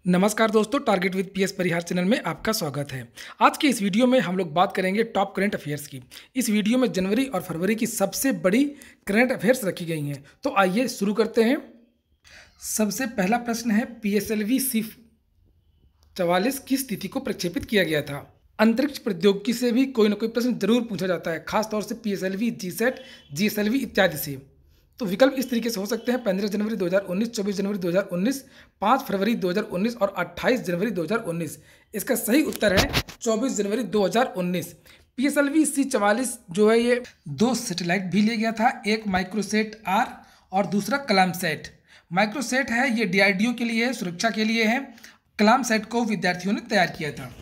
नमस्कार दोस्तों, target with PS Parihar channel में आपका स्वागत है। आज की इस वीडियो में हम लोग बात करेंगे टॉप करंट अफेयर्स की। इस वीडियो में जनवरी और फरवरी की सबसे बड़ी करंट अफेयर्स रखी गई हैं। तो आइए शुरू करते हैं। सबसे पहला प्रश्न है, पीएसएलवी C-44 किस तिथि को प्रक्षेपित किया गया था? अंतरिक्ष प्रौद्योगिकी से भी कोई ना कोई प्रश्न जरूर पूछा जाता है, खासतौर से पीएसएलवी, जीसैट, जीएसएलवी इत्यादि से। तो विकल्प इस तरीके से हो सकते हैं: 15 जनवरी 2019, 24 जनवरी 2019, 5 फरवरी 2019 और 28 जनवरी 2019। इसका सही उत्तर है 24 जनवरी 2019। पीएसएलवी C-44 जो है ये 2 सैटेलाइट भी ले गया था, एक माइक्रोसैट R और दूसरा कलामसैट। माइक्रोसैट है ये डीआरडीओ के लिए है, सुरक्षा के लिए है। कलामसैट को विद्यार्थियों ने तैयार किया था।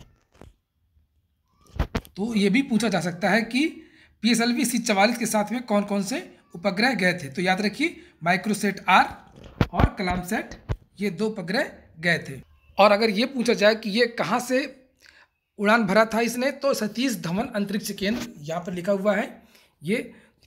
तो ये भी पूछा जा सकता है कि पीएसएलवी C-44 के साथ में कौन कौन से उपग्रह गए थे। तो याद रखिए, माइक्रोसैट R और कलामसैट ये 2 उपग्रह गए थे। और अगर ये पूछा जाए कि ये कहाँ से उड़ान भरा था इसने, तो सतीश धवन अंतरिक्ष केंद्र यहाँ पर लिखा हुआ है ये,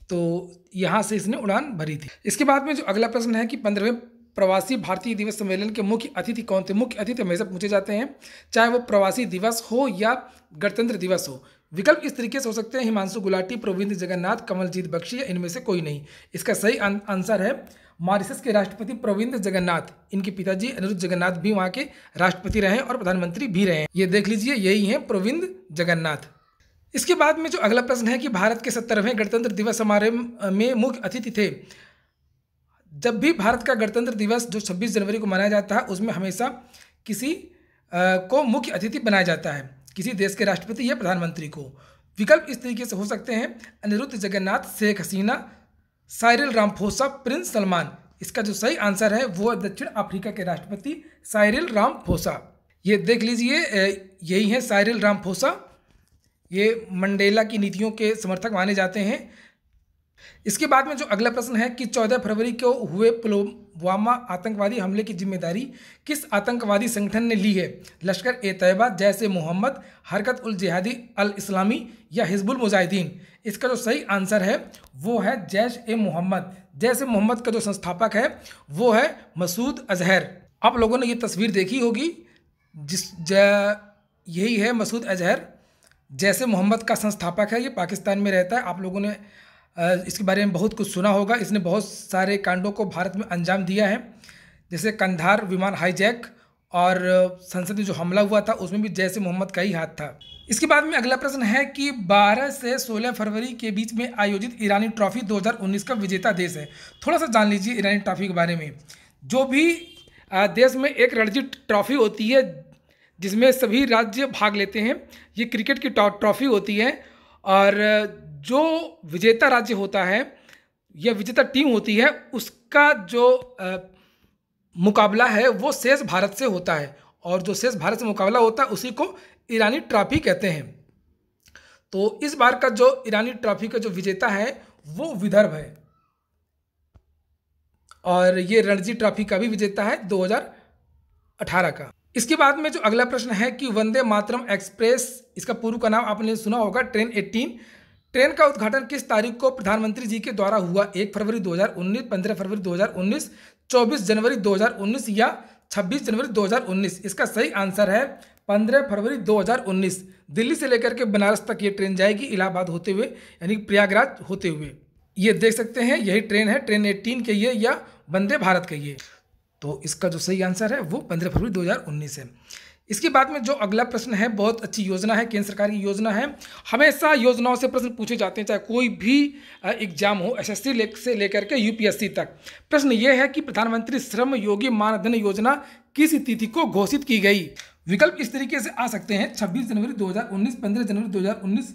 तो यहाँ से इसने उड़ान भरी थी। इसके बाद में जो अगला प्रश्न है कि 15वें प्रवासी भारतीय दिवस सम्मेलन के मुख्य अतिथि कौन थे? मुख्य अतिथि हमेशा पूछे जाते हैं, चाहे वो प्रवासी दिवस हो या गणतंत्र दिवस हो। विकल्प इस तरीके से हो सकते हैं: हिमांशु गुलाटी, प्रविंद जगन्नाथ, कमलजीत बख्शी या इनमें से कोई नहीं। इसका सही आंसर है मॉरिशस के राष्ट्रपति प्रविंद जगन्नाथ। इनके पिताजी अनिरुद्ध जगन्नाथ भी वहाँ के राष्ट्रपति रहे और प्रधानमंत्री भी रहे। ये देख लीजिए, यही हैं प्रविंद जगन्नाथ। इसके बाद में जो अगला प्रश्न है कि भारत के 70वें गणतंत्र दिवस समारोह में मुख्य अतिथि थे। जब भी भारत का गणतंत्र दिवस जो 26 जनवरी को मनाया जाता है, उसमें हमेशा किसी को मुख्य अतिथि बनाया जाता है, किसी देश के राष्ट्रपति या प्रधानमंत्री को। विकल्प इस तरीके से हो सकते हैं: Anirudh Jagannath, Sheikh Hasina, Cyril Ramaphosa, Prince Salman. इसका जो सही आंसर है वो है दक्षिण अफ्रीका के राष्ट्रपति साइरिल रामाफोसा। ये देख लीजिए, यही है साइरिल रामाफोसा। ये मंडेला की नीतियों के समर्थक माने जाते हैं। इसके बाद में जो अगला प्रश्न है कि 14 फरवरी को हुए पुलवामा आतंकवादी हमले की जिम्मेदारी किस आतंकवादी संगठन ने ली है? लश्कर ए तैयबा, जैश ए मोहम्मद, हरकत उल जिहादी अल इस्लामी या हिजबुल मुजाहिदीन। इसका जो सही आंसर है वो है जैश ए मोहम्मद। जैश ए मोहम्मद का जो संस्थापक है वो है मसूद अजहर। आप लोगों ने ये तस्वीर देखी होगी, यही है मसूद अजहर, जैश ए मोहम्मद का संस्थापक है। ये पाकिस्तान में रहता है। आप लोगों ने इसके बारे में बहुत कुछ सुना होगा। इसने बहुत सारे कांडों को भारत में अंजाम दिया है, जैसे कंधार विमान हाईजैक और संसद में जो हमला हुआ था उसमें भी जैश ए मोहम्मद का ही हाथ था। इसके बाद में अगला प्रश्न है कि 12 से 16 फरवरी के बीच में आयोजित ईरानी ट्रॉफी 2019 का विजेता देश है। थोड़ा सा जान लीजिए ईरानी ट्रॉफी के बारे में। जो भी देश में एक रणजी ट्रॉफी होती है जिसमें सभी राज्य भाग लेते हैं, ये क्रिकेट की ट्रॉफी होती है। और जो विजेता राज्य होता है या विजेता टीम होती है, उसका जो मुकाबला है वो शेष भारत से होता है, और जो शेष भारत से मुकाबला होता है उसी को ईरानी ट्रॉफी कहते हैं। तो इस बार का जो ईरानी ट्रॉफी का जो विजेता है वो विदर्भ है, और ये रणजी ट्रॉफी का भी विजेता है 2018 का। इसके बाद में जो अगला प्रश्न है कि वंदे मातरम एक्सप्रेस, इसका पूर्व का नाम आपने सुना होगा ट्रेन 18। ट्रेन का उद्घाटन किस तारीख को प्रधानमंत्री जी के द्वारा हुआ? 1 फरवरी 2019, 15 फरवरी 2019, 24 जनवरी 2019 या 26 जनवरी 2019। इसका सही आंसर है 15 फरवरी 2019। दिल्ली से लेकर के बनारस तक ये ट्रेन जाएगी, इलाहाबाद होते हुए, यानी प्रयागराज होते हुए। ये देख सकते हैं, यही ट्रेन है, ट्रेन 18 कहिए या वंदे भारत कहिए। तो इसका जो सही आंसर है वो 15 फरवरी 2019 है। इसके बाद में जो अगला प्रश्न है, बहुत अच्छी योजना है, केंद्र सरकार की योजना है। हमेशा योजनाओं से प्रश्न पूछे जाते हैं, चाहे कोई भी एग्जाम हो, एसएससी से लेकर के यूपीएससी तक। प्रश्न ये है कि प्रधानमंत्री श्रम योगी मानधन योजना किस तिथि को घोषित की गई? विकल्प इस तरीके से आ सकते हैं: 26 जनवरी 2019, 15 जनवरी 2019,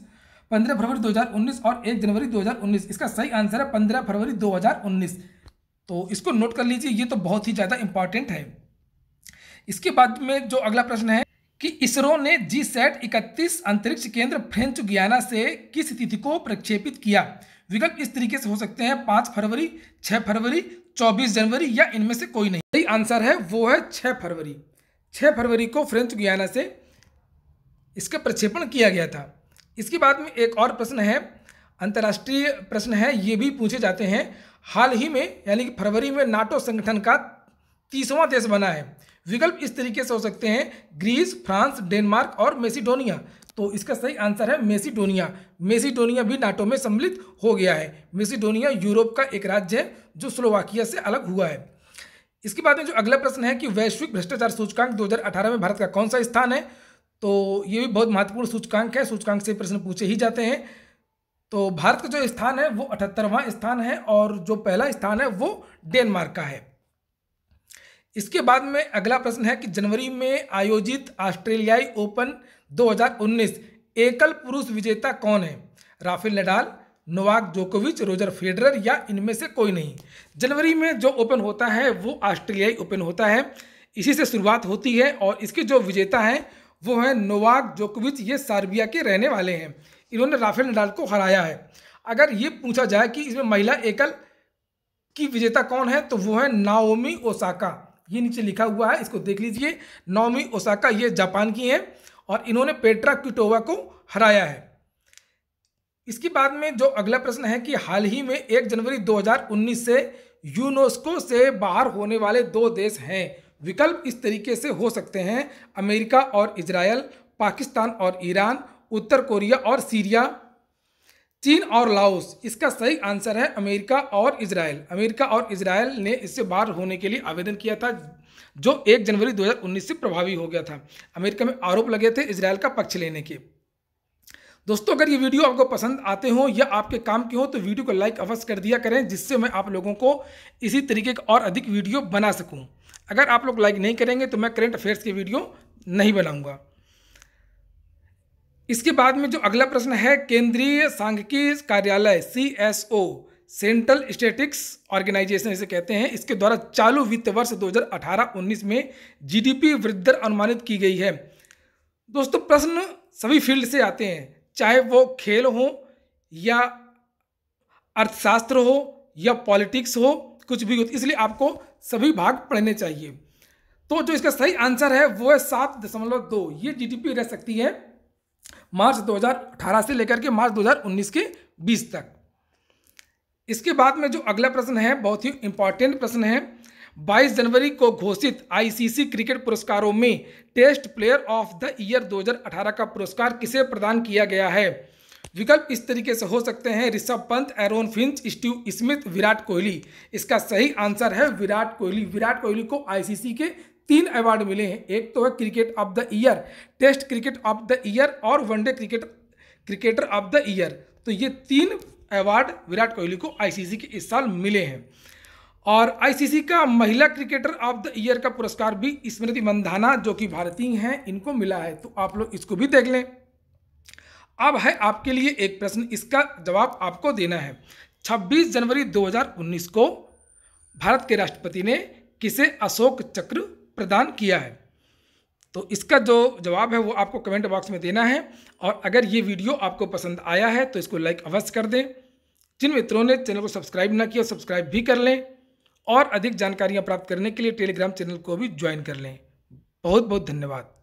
15 फरवरी 2019 और 1 जनवरी 2019। इसका सही आंसर है 15 फरवरी 2019। तो इसको नोट कर लीजिए, ये तो बहुत ही ज़्यादा इंपॉर्टेंट है। इसके बाद में जो अगला प्रश्न है कि इसरो ने GSAT-31 अंतरिक्ष केंद्र फ्रेंच गुयाना से किस तिथि को प्रक्षेपित किया? विकल्प इस तरीके से हो सकते हैं: 5 फरवरी, 6 फरवरी, 24 जनवरी या इनमें से कोई नहीं। सही आंसर है वो है 6 फरवरी। 6 फरवरी को फ्रेंच गुयाना से इसका प्रक्षेपण किया गया था। इसके बाद में एक और प्रश्न है, अंतर्राष्ट्रीय प्रश्न है, ये भी पूछे जाते हैं। हाल ही में यानी कि फरवरी में नाटो संगठन का 30वां देश बना है। विकल्प इस तरीके से हो सकते हैं, ग्रीस, फ्रांस, डेनमार्क और मैसिडोनिया। तो इसका सही आंसर है मैसिडोनिया। मैसिडोनिया भी नाटो में सम्मिलित हो गया है। मैसिडोनिया यूरोप का एक राज्य है जो स्लोवाकिया से अलग हुआ है। इसके बाद में जो अगला प्रश्न है कि वैश्विक भ्रष्टाचार सूचकांक 2018 में भारत का कौन सा स्थान है। तो ये भी बहुत महत्वपूर्ण सूचकांक है, सूचकांक से प्रश्न पूछे ही जाते हैं। तो भारत का जो स्थान है वो 78वां स्थान है और जो पहला स्थान है वो डेनमार्क का है। इसके बाद में अगला प्रश्न है कि जनवरी में आयोजित ऑस्ट्रेलियाई ओपन 2019 एकल पुरुष विजेता कौन है। राफेल नडाल, नोवाक जोकोविच, रोजर फेडरर या इनमें से कोई नहीं। जनवरी में जो ओपन होता है वो ऑस्ट्रेलियाई ओपन होता है, इसी से शुरुआत होती है और इसके जो विजेता हैं वो है नोवाक जोकोविच। ये सर्बिया के रहने वाले हैं। इन्होंने राफेल नडाल को हराया है। अगर ये पूछा जाए कि इसमें महिला एकल की विजेता कौन है तो वो है नाओमी ओसाका। ये नीचे लिखा हुआ है, इसको देख लीजिए। नाओमी ओसाका ये जापान की हैं और इन्होंने पेट्रा क्विटोवा को हराया है। इसके बाद में जो अगला प्रश्न है कि हाल ही में 1 जनवरी 2019 से यूनेस्को से बाहर होने वाले 2 देश हैं। विकल्प इस तरीके से हो सकते हैं, अमेरिका और इजराइल, पाकिस्तान और ईरान, उत्तर कोरिया और सीरिया, चीन और लाओस। इसका सही आंसर है अमेरिका और इजराइल। अमेरिका और इजराइल ने इससे बाहर होने के लिए आवेदन किया था जो 1 जनवरी 2019 से प्रभावी हो गया था। अमेरिका में आरोप लगे थे इजराइल का पक्ष लेने के। दोस्तों अगर ये वीडियो आपको पसंद आते हो या आपके काम के हो तो वीडियो को लाइक अवश्य कर दिया करें, जिससे मैं आप लोगों को इसी तरीके का और अधिक वीडियो बना सकूं। अगर आप लोग लाइक नहीं करेंगे तो मैं करंट अफेयर्स की वीडियो नहीं बनाऊंगा। इसके बाद में जो अगला प्रश्न है, केंद्रीय सांख्यिकी कार्यालय CSO, सेंट्रल स्टैटिस्टिक्स ऑर्गेनाइजेशन इसे कहते हैं, इसके द्वारा चालू वित्त वर्ष 2018-19 में GDP वृद्धि दर अनुमानित की गई है। दोस्तों प्रश्न सभी फील्ड से आते हैं, चाहे वो खेल हो या अर्थशास्त्र हो या पॉलिटिक्स हो, कुछ भी हो, इसलिए आपको सभी भाग पढ़ने चाहिए। तो जो इसका सही आंसर है वो है 7.2। ये GDP रह सकती है मार्च 2018 से लेकर के मार्च 2019 के 20 तक। इसके बाद में जो अगला प्रश्न है बहुत ही इंपॉर्टेंट प्रश्न है। 22 जनवरी को घोषित ICC क्रिकेट पुरस्कारों में test player of the year 2018 का पुरस्कार किसे प्रदान किया गया है। विकल्प इस तरीके से हो सकते हैं, Rishabh Pant, Aaron Finch, Steve Smith, Virat Kohli. इसका सही आंसर है विराट कोहली। विराट कोहली को ICC के 3 अवार्ड मिले हैं। एक तो है cricket of the year, test cricket of the year और one day cricketer of the year. तो ये 3 अवार्ड विराट कोहली को ICC के इस साल मिले हैं। और ICC का महिला क्रिकेटर ऑफ द ईयर का पुरस्कार भी स्मृति मंधाना जो कि भारतीय हैं इनको मिला है। तो आप लोग इसको भी देख लें। अब है आपके लिए एक प्रश्न, इसका जवाब आपको देना है। 26 जनवरी 2019 को भारत के राष्ट्रपति ने किसे अशोक चक्र प्रदान किया है। तो इसका जो जवाब है वो आपको कमेंट बॉक्स में देना है। और अगर ये वीडियो आपको पसंद आया है तो इसको लाइक अवश्य कर दें। जिन मित्रों ने चैनल को सब्सक्राइब ना किया सब्सक्राइब भी कर लें और अधिक जानकारियाँ प्राप्त करने के लिए टेलीग्राम चैनल को भी ज्वाइन कर लें। बहुत बहुत धन्यवाद।